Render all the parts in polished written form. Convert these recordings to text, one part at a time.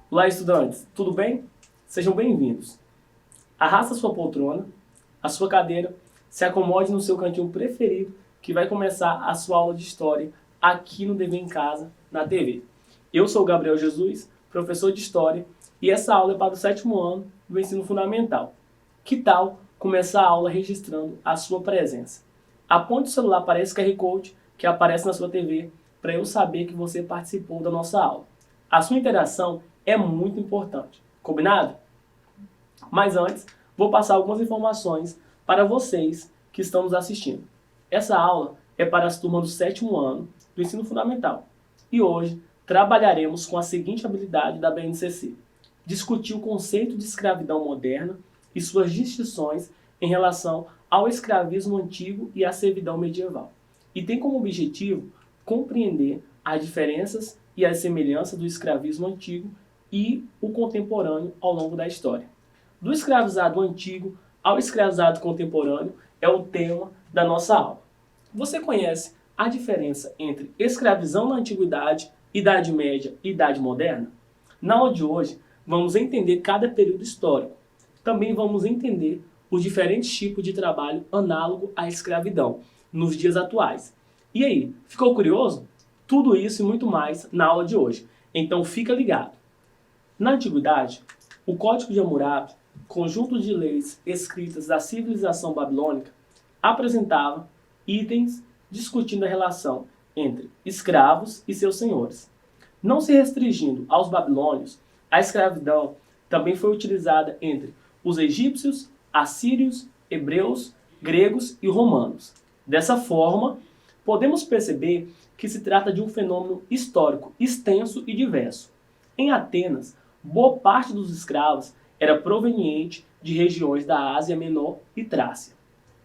Olá, estudantes, tudo bem? Sejam bem-vindos. Arrasta sua poltrona, a sua cadeira, se acomode no seu cantinho preferido, que vai começar a sua aula de História aqui no Dever em Casa, na TV. Eu sou o Gabriel Jesus, professor de História, e essa aula é para o 7º ano do Ensino Fundamental. Que tal começar a aula registrando a sua presença? Aponte o celular para esse QR Code que aparece na sua TV, para eu saber que você participou da nossa aula. A sua interação é muito importante, combinado? Mas antes, vou passar algumas informações para vocês que estão nos assistindo. Essa aula é para as turmas do 7º ano do Ensino Fundamental. E hoje trabalharemos com a seguinte habilidade da BNCC: discutir o conceito de escravidão moderna e suas distinções em relação ao escravismo antigo e à servidão medieval. E tem como objetivo compreender as diferenças e as semelhanças do escravismo antigo e o contemporâneo ao longo da história. Do escravizado antigo ao escravizado contemporâneo é o tema da nossa aula. Você conhece a diferença entre escravidão na antiguidade, Idade Média e Idade Moderna? Na aula de hoje, vamos entender cada período histórico. Também vamos entender os diferentes tipos de trabalho análogo à escravidão nos dias atuais. E aí, ficou curioso? Tudo isso e muito mais na aula de hoje. Então fica ligado. Na antiguidade, o Código de Hammurabi, conjunto de leis escritas da civilização babilônica, apresentava itens discutindo a relação entre escravos e seus senhores. Não se restringindo aos babilônios, a escravidão também foi utilizada entre os egípcios, assírios, hebreus, gregos e romanos. Dessa forma, podemos perceber que se trata de um fenômeno histórico extenso e diverso. Em Atenas, boa parte dos escravos era proveniente de regiões da Ásia Menor e Trácia.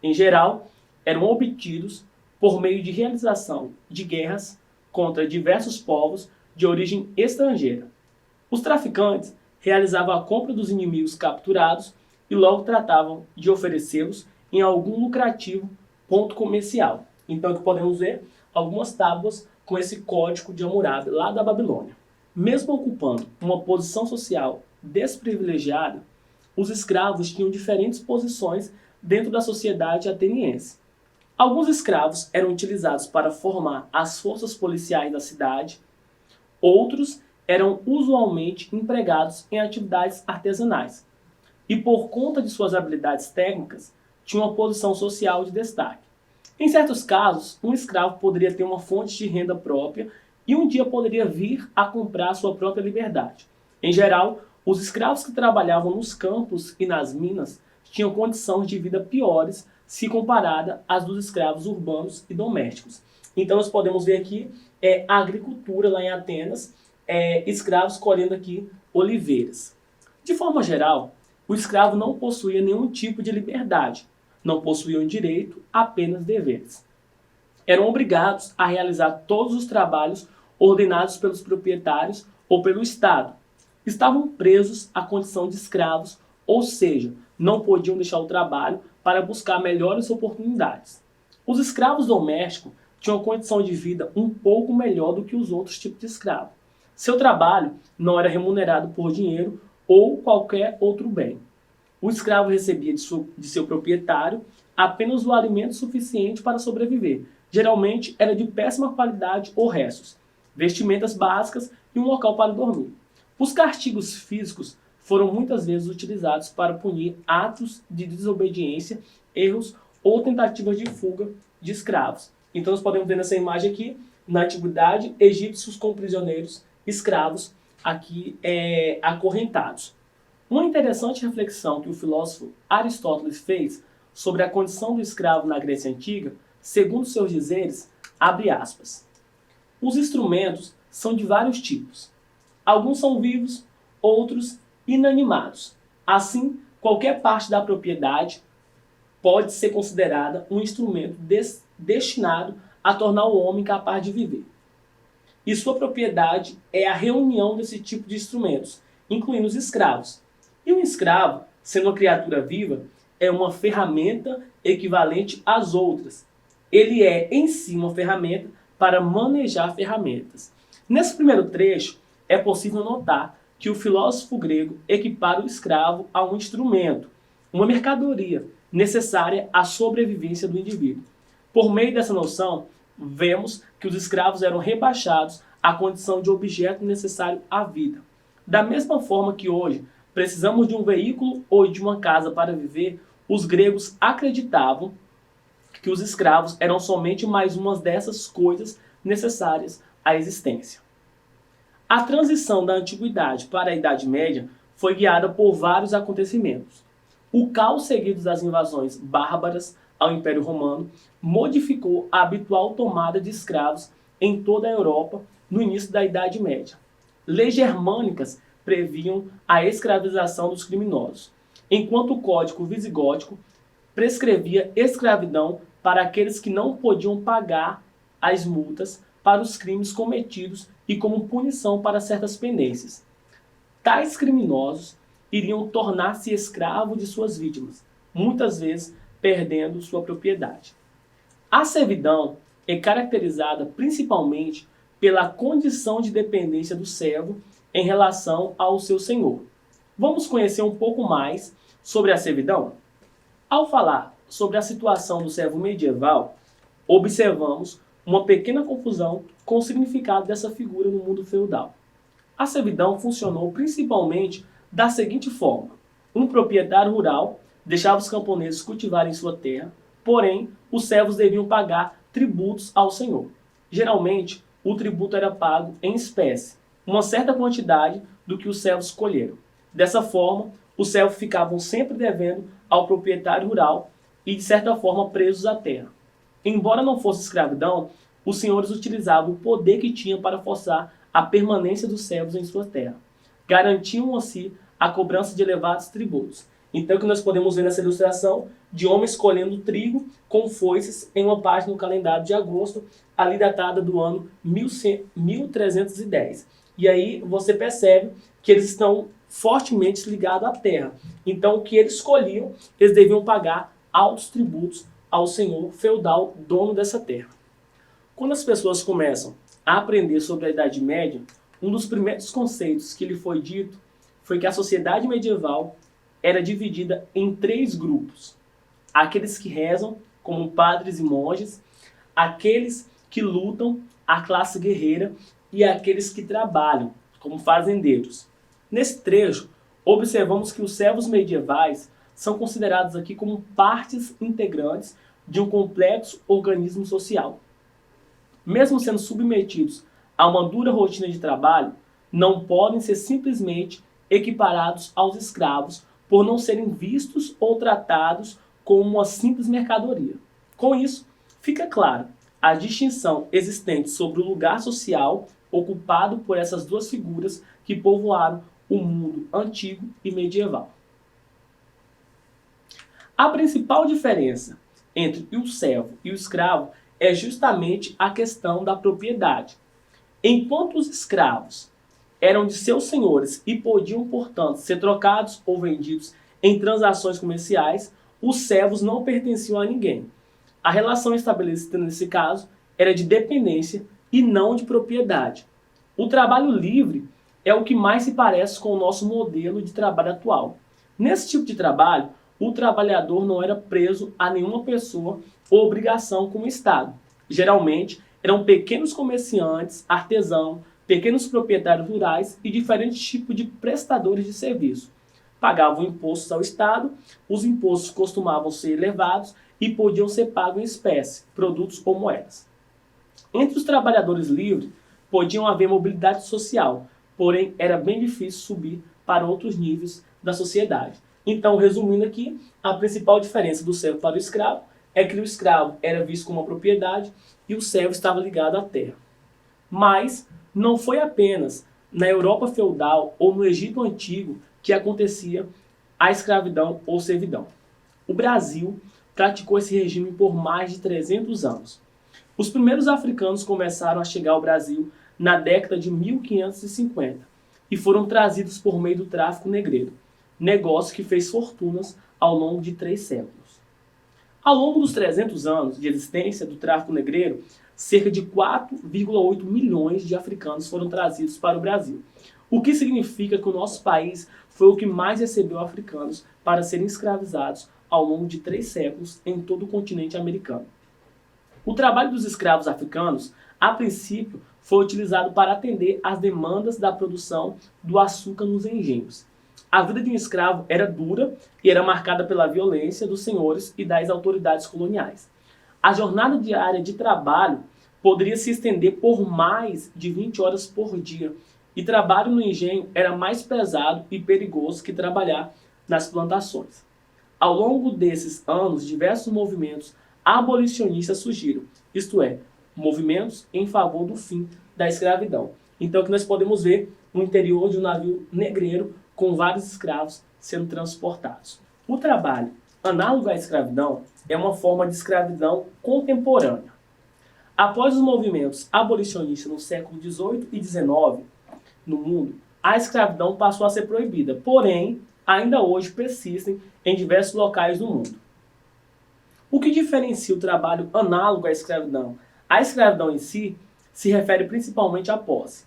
Em geral, eram obtidos por meio de realização de guerras contra diversos povos de origem estrangeira. Os traficantes realizavam a compra dos inimigos capturados e logo tratavam de oferecê-los em algum lucrativo ponto comercial. Então, aqui podemos ver algumas tábuas com esse código de Hammurabi lá da Babilônia. Mesmo ocupando uma posição social desprivilegiada, os escravos tinham diferentes posições dentro da sociedade ateniense. Alguns escravos eram utilizados para formar as forças policiais da cidade, outros eram usualmente empregados em atividades artesanais e, por conta de suas habilidades técnicas, tinham uma posição social de destaque. Em certos casos, um escravo poderia ter uma fonte de renda própria e um dia poderia vir a comprar sua própria liberdade. Em geral, os escravos que trabalhavam nos campos e nas minas tinham condições de vida piores se comparada às dos escravos urbanos e domésticos. Então nós podemos ver aqui a agricultura lá em Atenas, escravos colhendo aqui oliveiras. De forma geral, o escravo não possuía nenhum tipo de liberdade, não possuíam direito, apenas deveres. Eram obrigados a realizar todos os trabalhos ordenados pelos proprietários ou pelo Estado. Estavam presos à condição de escravos, ou seja, não podiam deixar o trabalho para buscar melhores oportunidades. Os escravos domésticos tinham uma condição de vida um pouco melhor do que os outros tipos de escravo. Seu trabalho não era remunerado por dinheiro ou qualquer outro bem. O escravo recebia de seu proprietário apenas o alimento suficiente para sobreviver. Geralmente era de péssima qualidade ou restos, vestimentas básicas e um local para dormir. Os castigos físicos foram muitas vezes utilizados para punir atos de desobediência, erros ou tentativas de fuga de escravos. Então nós podemos ver nessa imagem aqui, na antiguidade, egípcios com prisioneiros, escravos aqui acorrentados. Uma interessante reflexão que o filósofo Aristóteles fez sobre a condição do escravo na Grécia Antiga, segundo seus dizeres, abre aspas: os instrumentos são de vários tipos. Alguns são vivos, outros inanimados. Assim, qualquer parte da propriedade pode ser considerada um instrumento destinado a tornar o homem capaz de viver. E sua propriedade é a reunião desse tipo de instrumentos, incluindo os escravos. E um escravo, sendo uma criatura viva, é uma ferramenta equivalente às outras. Ele é, em si, uma ferramenta para manejar ferramentas. Nesse primeiro trecho, é possível notar que o filósofo grego equipara o escravo a um instrumento, uma mercadoria necessária à sobrevivência do indivíduo. Por meio dessa noção, vemos que os escravos eram rebaixados à condição de objeto necessário à vida. Da mesma forma que hoje precisamos de um veículo ou de uma casa para viver, os gregos acreditavam que os escravos eram somente mais uma dessas coisas necessárias à existência. A transição da Antiguidade para a Idade Média foi guiada por vários acontecimentos. O caos seguido das invasões bárbaras ao Império Romano modificou a habitual tomada de escravos em toda a Europa no início da Idade Média. Leis germânicas previam a escravização dos criminosos, enquanto o Código Visigótico prescrevia escravidão para aqueles que não podiam pagar as multas para os crimes cometidos e como punição para certas pendências. Tais criminosos iriam tornar-se escravos de suas vítimas, muitas vezes perdendo sua propriedade. A servidão é caracterizada principalmente pela condição de dependência do servo em relação ao seu senhor. Vamos conhecer um pouco mais sobre a servidão? Ao falar sobre a situação do servo medieval, observamos uma pequena confusão com o significado dessa figura no mundo feudal. A servidão funcionou principalmente da seguinte forma: um proprietário rural deixava os camponeses cultivarem sua terra, porém os servos deviam pagar tributos ao senhor. Geralmente, o tributo era pago em espécie, uma certa quantidade do que os servos colheram. Dessa forma, os servos ficavam sempre devendo ao proprietário rural e, de certa forma, presos à terra. Embora não fosse escravidão, os senhores utilizavam o poder que tinham para forçar a permanência dos servos em sua terra. Garantiam assim a cobrança de elevados tributos. Então, o que nós podemos ver nessa ilustração de homens colhendo trigo com foices em uma página do calendário de agosto, ali datada do ano 1310. E aí você percebe que eles estão fortemente ligados à terra. Então, o que eles escolhiam, eles deviam pagar altos tributos ao senhor feudal, dono dessa terra. Quando as pessoas começam a aprender sobre a Idade Média, um dos primeiros conceitos que lhe foi dito foi que a sociedade medieval era dividida em 3 grupos: aqueles que rezam, como padres e monges, aqueles que lutam, a classe guerreira, e aqueles que trabalham, como fazendeiros. Nesse trecho, observamos que os servos medievais são considerados aqui como partes integrantes de um complexo organismo social. Mesmo sendo submetidos a uma dura rotina de trabalho, não podem ser simplesmente equiparados aos escravos por não serem vistos ou tratados como uma simples mercadoria. Com isso, fica claro a distinção existente sobre o lugar social ocupado por essas duas figuras que povoaram o mundo antigo e medieval. A principal diferença entre o servo e o escravo é justamente a questão da propriedade. Enquanto os escravos eram de seus senhores e podiam, portanto, ser trocados ou vendidos em transações comerciais, os servos não pertenciam a ninguém. A relação estabelecida nesse caso era de dependência e não de propriedade. O trabalho livre é o que mais se parece com o nosso modelo de trabalho atual. Nesse tipo de trabalho, o trabalhador não era preso a nenhuma pessoa ou obrigação com o Estado. Geralmente, eram pequenos comerciantes, artesãos, pequenos proprietários rurais e diferentes tipos de prestadores de serviço. Pagavam impostos ao Estado, os impostos costumavam ser elevados e podiam ser pagos em espécie, produtos ou moedas. Entre os trabalhadores livres, podiam haver mobilidade social, porém era bem difícil subir para outros níveis da sociedade. Então, resumindo aqui, a principal diferença do servo para o escravo é que o escravo era visto como uma propriedade e o servo estava ligado à terra. Mas não foi apenas na Europa feudal ou no Egito Antigo que acontecia a escravidão ou servidão. O Brasil praticou esse regime por mais de 300 anos. Os primeiros africanos começaram a chegar ao Brasil na década de 1550 e foram trazidos por meio do tráfico negreiro, negócio que fez fortunas ao longo de 3 séculos. Ao longo dos 300 anos de existência do tráfico negreiro, cerca de 4,8 milhões de africanos foram trazidos para o Brasil. O que significa que o nosso país foi o que mais recebeu africanos para serem escravizados ao longo de 3 séculos em todo o continente americano. O trabalho dos escravos africanos, a princípio, foi utilizado para atender às demandas da produção do açúcar nos engenhos. A vida de um escravo era dura e era marcada pela violência dos senhores e das autoridades coloniais. A jornada diária de trabalho poderia se estender por mais de 20 horas por dia, e trabalho no engenho era mais pesado e perigoso que trabalhar nas plantações. Ao longo desses anos, diversos movimentos abolicionistas surgiram, isto é, movimentos em favor do fim da escravidão. Então, que nós podemos ver no interior de um navio negreiro com vários escravos sendo transportados. O trabalho análogo à escravidão é uma forma de escravidão contemporânea. Após os movimentos abolicionistas no século XVIII e XIX no mundo, a escravidão passou a ser proibida, porém, ainda hoje persistem em diversos locais do mundo. O que diferencia o trabalho análogo à escravidão? A escravidão em si se refere principalmente à posse.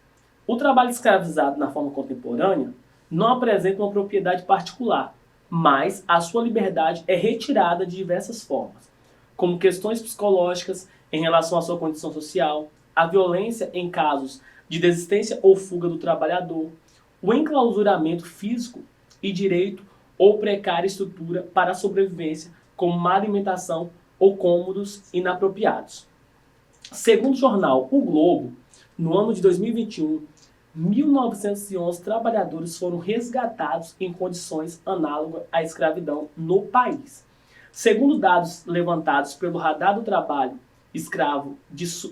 O trabalho escravizado na forma contemporânea não apresenta uma propriedade particular, mas a sua liberdade é retirada de diversas formas, como questões psicológicas em relação à sua condição social, a violência em casos de desistência ou fuga do trabalhador, o enclausuramento físico e direito ou precária estrutura para a sobrevivência, como má alimentação ou cômodos inapropriados. Segundo o jornal O Globo, no ano de 2021, 1.911 trabalhadores foram resgatados em condições análogas à escravidão no país. Segundo dados levantados pelo Radar do Trabalho Escravo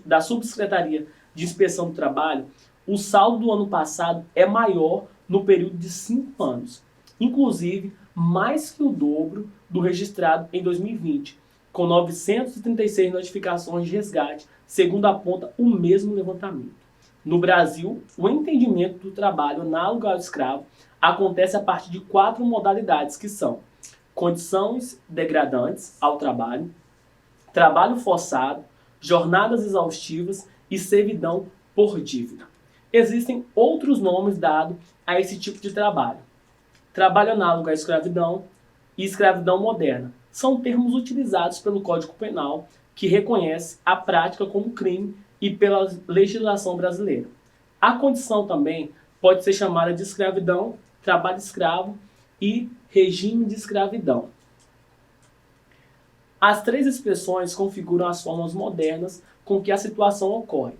da Subsecretaria de Inspeção do Trabalho, o saldo do ano passado é maior no período de 5 anos, inclusive mais que o dobro do registrado em 2020, com 936 notificações de resgate, segundo aponta o mesmo levantamento. No Brasil, o entendimento do trabalho análogo ao escravo acontece a partir de 4 modalidades, que são condições degradantes ao trabalho, trabalho forçado, jornadas exaustivas e servidão por dívida. Existem outros nomes dados a esse tipo de trabalho. Trabalho análogo à escravidão e escravidão moderna são termos utilizados pelo Código Penal, que reconhece a prática como crime e pela legislação brasileira. A condição também pode ser chamada de escravidão, trabalho escravo e regime de escravidão. As 3 expressões configuram as formas modernas com que a situação ocorre.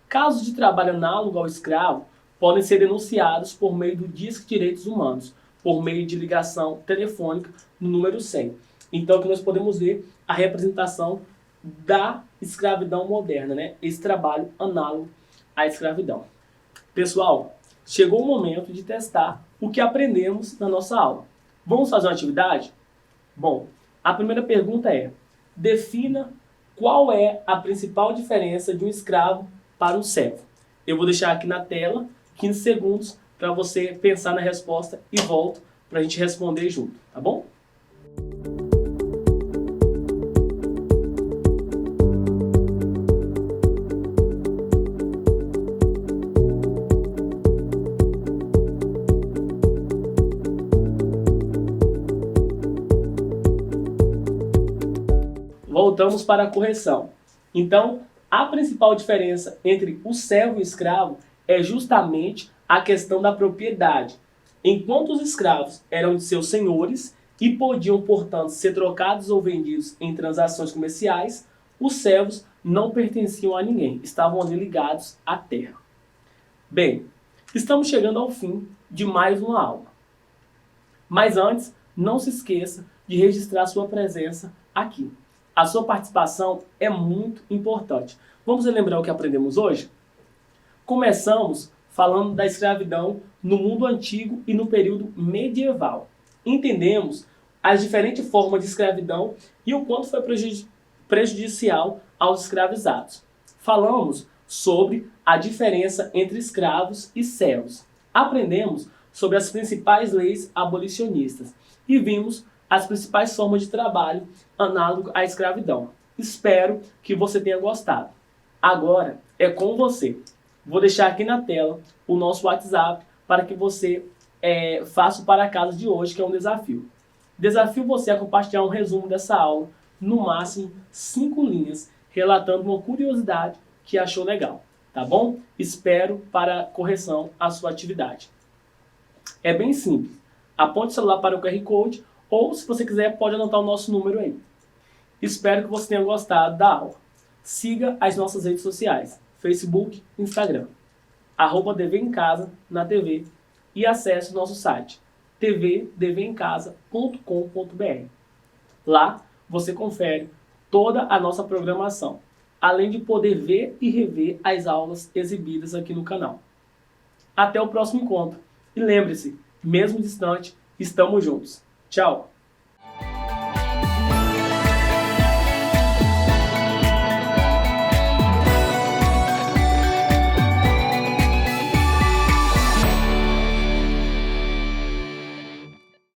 Casos de trabalho análogo ao escravo podem ser denunciados por meio do Disque Direitos Humanos, por meio de ligação telefônica no número 100. Então, aqui nós podemos ver a representação da escravidão moderna, né? Esse trabalho análogo à escravidão. Pessoal, chegou o momento de testar o que aprendemos na nossa aula. Vamos fazer uma atividade? Bom, a primeira pergunta é: defina qual é a principal diferença de um escravo para um servo. Eu vou deixar aqui na tela 15 segundos para você pensar na resposta e volto para a gente responder junto, tá bom? Voltamos para a correção. Então, a principal diferença entre o servo e o escravo é justamente a questão da propriedade. Enquanto os escravos eram de seus senhores e podiam, portanto, ser trocados ou vendidos em transações comerciais, os servos não pertenciam a ninguém, estavam ali ligados à terra. Bem, estamos chegando ao fim de mais uma aula. Mas antes, não se esqueça de registrar sua presença aqui. A sua participação é muito importante. Vamos relembrar o que aprendemos hoje? Começamos falando da escravidão no mundo antigo e no período medieval. Entendemos as diferentes formas de escravidão e o quanto foi prejudicial aos escravizados. Falamos sobre a diferença entre escravos e servos. Aprendemos sobre as principais leis abolicionistas e vimos as principais formas de trabalho análogo à escravidão. Espero que você tenha gostado. Agora é com você. Vou deixar aqui na tela o nosso WhatsApp para que você faça o para casa de hoje, que é um desafio. Desafio você a compartilhar um resumo dessa aula, no máximo 5 linhas, relatando uma curiosidade que achou legal, tá bom? Espero para correção a sua atividade. É bem simples. Aponte o celular para o QR Code ou, se você quiser, pode anotar o nosso número aí. Espero que você tenha gostado da aula. Siga as nossas redes sociais, Facebook, Instagram, @DV em Casa na TV e acesse o nosso site tvdvemcasa.com.br. Lá você confere toda a nossa programação, além de poder ver e rever as aulas exibidas aqui no canal. Até o próximo encontro. E lembre-se, mesmo distante, estamos juntos. Tchau!